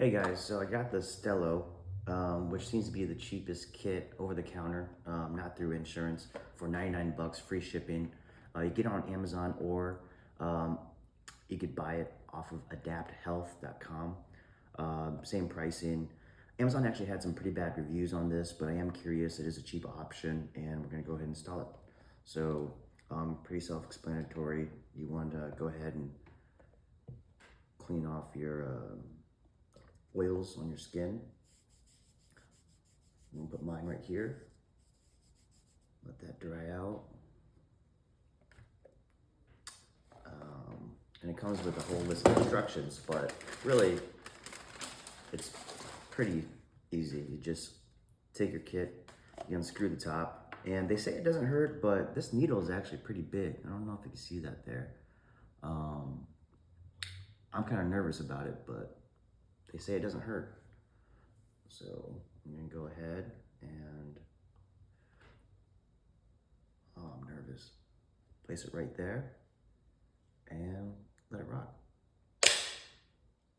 Hey guys, so I got the Stelo, which seems to be the cheapest kit over the counter, not through insurance, for 99 bucks, free shipping. You get it on Amazon or um, you could buy it off of adapthealth.com. Same pricing. Amazon actually had some pretty bad reviews on this, but I am curious. It is a cheap option, and we're gonna go ahead and install it. So, pretty self-explanatory. You want to go ahead and clean off your oils on your skin. I'm gonna put mine right here. Let that dry out. And it comes with a whole list of instructions, but really, it's pretty easy. You just take your kit, you unscrew the top, and they say it doesn't hurt, but this needle is actually pretty big. I don't know if you can see that there. I'm kind of nervous about it, but they say it doesn't hurt. So I'm gonna go ahead and, oh, I'm nervous. Place it right there and let it rock.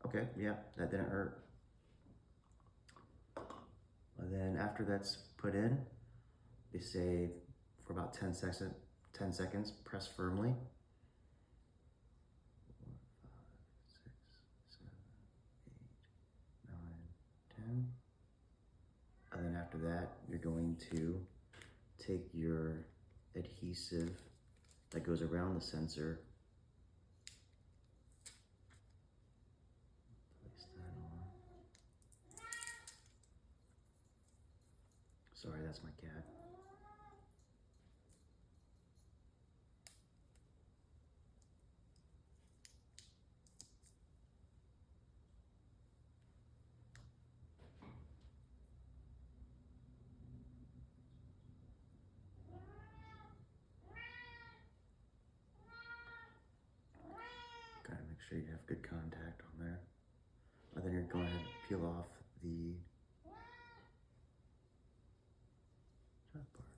Okay, yeah, that didn't hurt. And then after that's put in, they say for about 10 seconds, press firmly. 4, 5, 6, 7, 8, 9, 10. And then after that, you're going to take your adhesive that goes around the sensor. Place that on. Sorry, that's my cat. Gotta make sure you have good contact on there. And then you're going to peel off the top part.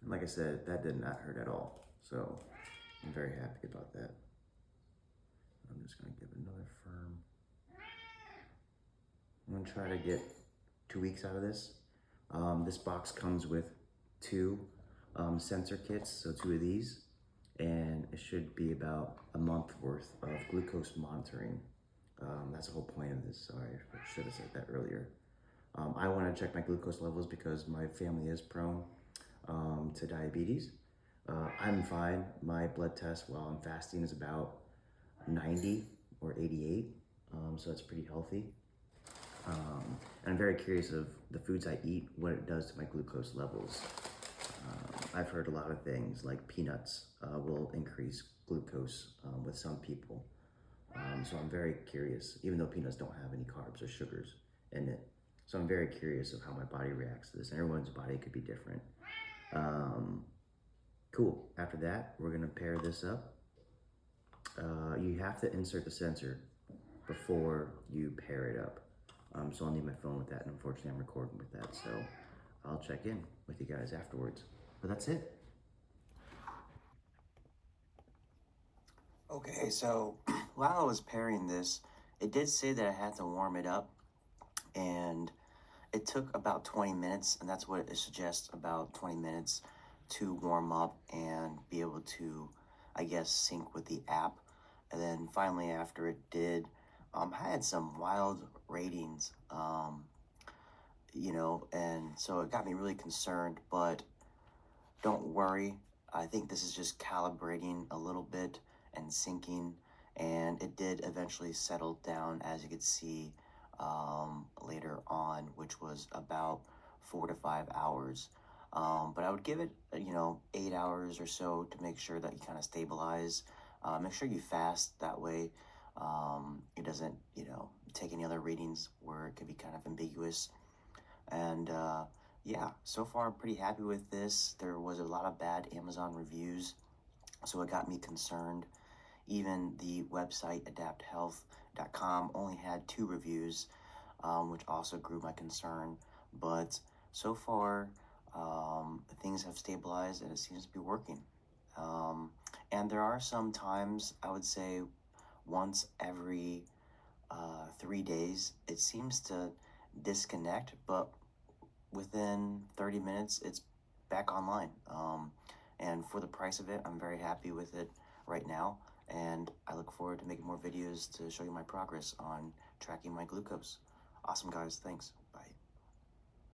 And like I said, that did not hurt at all. So I'm very happy about that. I'm just gonna give it another firm. I'm gonna try to get 2 weeks out of this. This box comes with 2 sensor kits, so 2 of these, and it should be about a month worth of glucose monitoring. That's the whole point of this. Sorry, I should have said that earlier. I want to check my glucose levels because my family is prone to diabetes. I'm fine. My blood test while I'm fasting is about 90 or 88, so it's pretty healthy. And I'm very curious of the foods I eat, what it does to my glucose levels. I've heard a lot of things like peanuts will increase glucose with some people. So I'm very curious, even though peanuts don't have any carbs or sugars in it. So I'm very curious of how my body reacts to this. And everyone's body could be different. Cool. After that, we're gonna pair this up. You have to insert the sensor before you pair it up. So I'll need my phone with that, and unfortunately I'm recording with that, so I'll check in with you guys afterwards. But that's it. Okay, so while I was pairing this, it did say that I had to warm it up, and it took about 20 minutes, and that's what it suggests, about 20 minutes to warm up and be able to, I guess, sync with the app. And then finally, after it did, I had some wild ratings, and so it got me really concerned, but don't worry. I think this is just calibrating a little bit and syncing, and it did eventually settle down, as you could see later on, which was about 4 to 5 hours. But I would give it, 8 hours or so to make sure that you kind of stabilize. Make sure you fast, that way it doesn't, take any other readings where it could be kind of ambiguous. And yeah, so far I'm pretty happy with this. There was a lot of bad Amazon reviews, so it got me concerned. Even the website adapthealth.com only had 2 reviews, which also grew my concern. But so far, things have stabilized and it seems to be working. And there are some times, I would say once every 3 days, it seems to disconnect, but within 30 minutes, it's back online. And for the price of it, I'm very happy with it right now. And I look forward to making more videos to show you my progress on tracking my glucose. Awesome, guys. Thanks.